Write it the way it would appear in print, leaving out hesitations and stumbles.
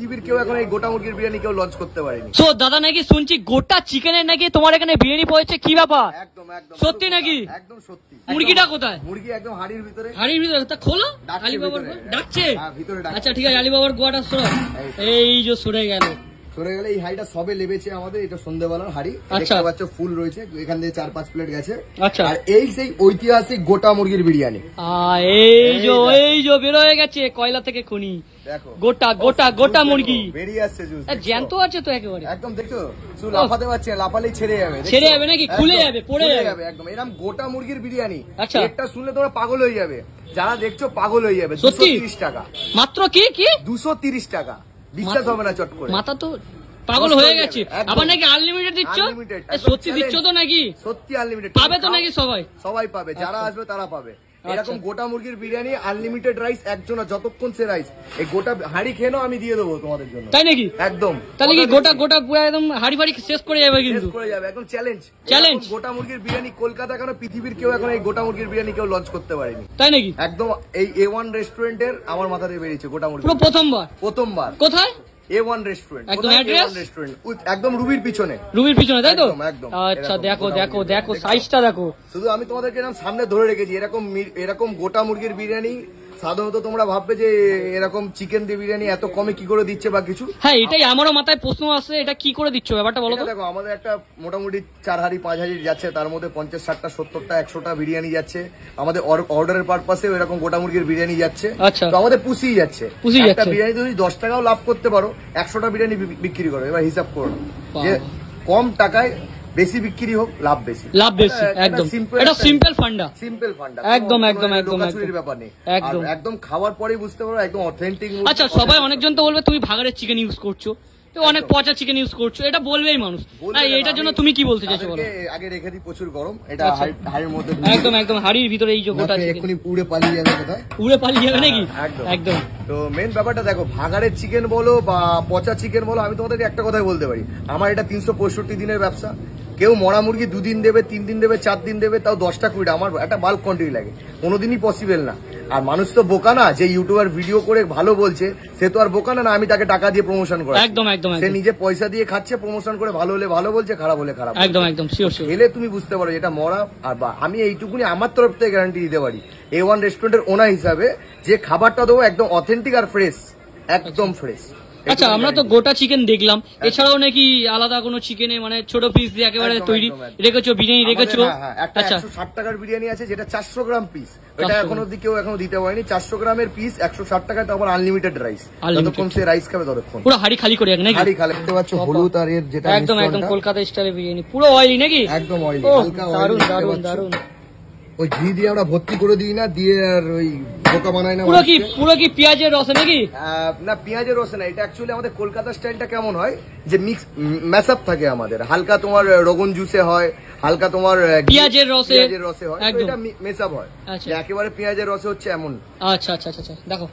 পৃথিবীর কেউ এখন এই গোটা মুরগির বিরিয়ানি কেউ লঞ্চ করতে পারেনি। তো দাদা নাকি শুনছি গোটা চিকেনের নাকি তোমার এখানে বিরিয়ানি পড়েছে, কি ব্যাপার? একদম একদম সত্যি নাকি? একদম সত্যি। মুরগিটা কোথায়? মুরগি একদম হাড়ির ভিতরে। হাড়ির ভিতরে? তা খোলো। আলিবাবার ডাকছে। আচ্ছা ঠিক আছে, আলিবাবার গোয়াটা সরো। এই যে সরে গেল, সরে গেলে। এই হাড়িটা সবে লেবেছে আমাদের, এটা সন্ধ্যাবেলার হাড়ি। দেখতে পাচ্ছ ফুল রয়েছে, এখান থেকে 4-5 প্লেট গেছে। আচ্ছা, আর এই সেই ঐতিহাসিক গোটা মুরগির বিরিয়ানি। এই যে বের হয়ে গেছে কয়লা থেকে খনি। দেখো গোটা গোটা গোটা মুরগি বেরিয়ে আসছে, জ্যান্ত আছে তো একেবারে। একদম দেখো, শুধু লাফাতে পারছে, লাফালেই ছেড়ে যাবে। ছেড়ে যাবে নাকি? খুলে যাবে, পড়ে যাবে একদম। এরকম গোটা মুরগির বিরিয়ানি। আচ্ছা, এটা শুনলে তোমরা পাগল হয়ে যাবে, যারা দেখছো পাগল হয়ে যাবে। 230 টাকা মাত্র। কি 230 টাকা? বিশ্বাস হবে না চট করে, মাথা তো পাগল হয়ে গেছে। আবার নাকি আনলিমিটেড দিচ্ছ? সত্যি দিচ্ছ তো নাকি? সত্যি আনলিমিটেড পাবে তো নাকি? সবাই পাবে, যারা আসবে তারা পাবে। এরকম গোটা মুরগির বিরিয়ানি, আনলিমিটেড রাইস, একজন যতক্ষণ সে রাইস, এই গোটা হাড়ি খেয়ে নাও, আমি দিয়ে দেবো তোমাদের জন্য। তাই নাকি? একদম। তাহলে কি গোটা গোটা পুরো একদম হাড়ি ফাড়ি শেষ করে যাবে? কিন্তু শেষ করে যাবে একদম। চ্যালেঞ্জ। গোটা মুরগির বিরিয়ানি কলকাতা কেন, পৃথিবীর কেউ এখন এই গোটা মুরগির বিরিয়ানি কেউ লঞ্চ করতে পারেনি। তাই নাকি? একদম। এই A1 রেস্টুরেন্টের আমার মাথায় বেরিয়েছে গোটা মুরগি, পুরো প্রথমবার। কোথায়? A1 restaurant. একদম অ্যাড্রেস? একদম রুবির পিছনে। তাই তো? একদম। আচ্ছা, দেখো সাইজটা দেখো। শুধু আমি তোমাদেরকে সামনে ধরে রেখেছি। এরকম গোটা মুরগির বিরিয়ানি সাধারণত তোমরা ভাববে যে এরকম চিকেন দিয়ে বিরিয়ানি এত কমে কি করে দিচ্ছে বা কিছু। হ্যাঁ, এটাই আমারও মাথায় প্রশ্ন আসছে, এটা কি করে দিচ্ছ, ব্যাপারটা বলো তো। দেখো, আমাদের একটা মোটামুটি 4 হাড়ি 5 হাড়ি যাচ্ছে, তার মধ্যে 50-60টা 70টা 100টা বিরিয়ানি যাচ্ছে। আমাদের অর্ডারের পারপাসে এরকম গোটা মুরগির বিরিয়ানি যাচ্ছে। আচ্ছা, তো আমাদের পুষিয়ে যাচ্ছে। একটা বিরিয়ানি যদি 10 টাকাও লাভ করতে পারো, 100টা বিরিয়ানি বিক্রি করো। এবার হিসাব করো যে কম টাকায় বেশি বিক্রি হোক, লাভ বেশি। একদম। এটা সিম্পল ফান্ডা। একদম ব্যাপার নেই। একদম খাওয়ার পরেই বুঝতে পারো একদম অথেন্টিক। আচ্ছা, সবাই অনেকজন তো বলবে তুমি ভাগাড়ের চিকেন ইউজ করছো, অনেক পচা চিকেন ইউজ করছো, এটা বলবেই মানুষ। এটার জন্য তুমি কি বলতে চাইছো বলো? আগে রেখে দিই, প্রচুর গরম, এটা হাড়ির মধ্যে একদম হাড়ির ভিতরে এই যে গোটা চিকেন এক্ষুনি উড়ে পালিয়ে যাবে। কোথায় উড়ে পালিয়ে যাবে নাকি? একদম। তো মেন ব্যাপারটা দেখো, ভাগাড়ের চিকেন বলো বা পচা চিকেন বলো, আমি তোমাদেরকে একটা কথাই বলতে পারি, আমার এটা 365 দিনের ব্যবসা। কেউ মরা মুরগি 2 দিন দেবে, 3 দিন দেবে, 4 দিন দেবে, তাও 10টা 20টা। আমার একটা বাল্ক কোয়ান্টিটি লাগে, কোনোদিনই পসিবল না। আর মানুষ তো বোকা না, যে ইউটিউবার ভিডিও করে ভালো বলছে সে তো আর বোকা না আমি তাকে টাকা দিয়ে প্রমোশন করি। একদম। সে নিজে পয়সা দিয়ে খাচ্ছে, প্রমোশন করে, ভালো হলে ভালো বলছে, খারাপ হলে খারাপ। একদম শিওর। খেলে তুমি বুঝতে পারো এটা মরা। আর আমি এইটুকুনি আমার তরফ থেকে গ্যারান্টি দিতে পারি, A1 রেস্টুরেন্টের ওনার হিসাবে, যে খাবারটা দেবো একদম অথেন্টিক আর ফ্রেশ, একদম ফ্রেশ। আচ্ছা, আমরা তো গোটা চিকেন দেখলাম, এছাড়াও নাকি আলাদা কোনো চিকেনে মানে ছোট পিস দিয়ে একেবারে তৈরি রেখেছো, বিরিয়ানি রেখেছো? আচ্ছা, 160 টাকার বিরিয়ানি আছে যেটা 400 গ্রাম পিস, এটা এখনো অব্দি কেউ দিতে পারেনি। 400 গ্রামের পিস 160 টাকায়, তারপর আনলিমিটেড রাইস, যতক্ষণ সে রাইস খাবে ততক্ষণ। পুরো হাড়ি খালি করে নাকি? হাড়ি খালি। দেখতে পাচ্ছ হলুদ আর এর যেটা একদম কলকাতা স্টাইলের বিরিয়ানি, পুরো অয়েলি নাকি? একদম অয়েলি, হালকা অয়েলি। দারুন। ওই ঘি দিয়ে আমরা ভর্তি করে দিই না, দিয়ে আর ওই বোকা বানাই না। পুরো কি পেঁয়াজের রসে নাকি? না, পেঁয়াজের রসে না। এটা অ্যাকচুয়ালি আমাদের কলকাতা স্টাইলটা কেমন হয়, যে মিক্স ম্যাশ আপ থাকে আমাদের। হালকা তোমার রগন জুসে হয়, হালকা তোমার পেঁয়াজের রসে হয়, এটা মেশ আপ হয়। একেবারে পেঁয়াজের রসে হচ্ছে এমন। আচ্ছা, দেখো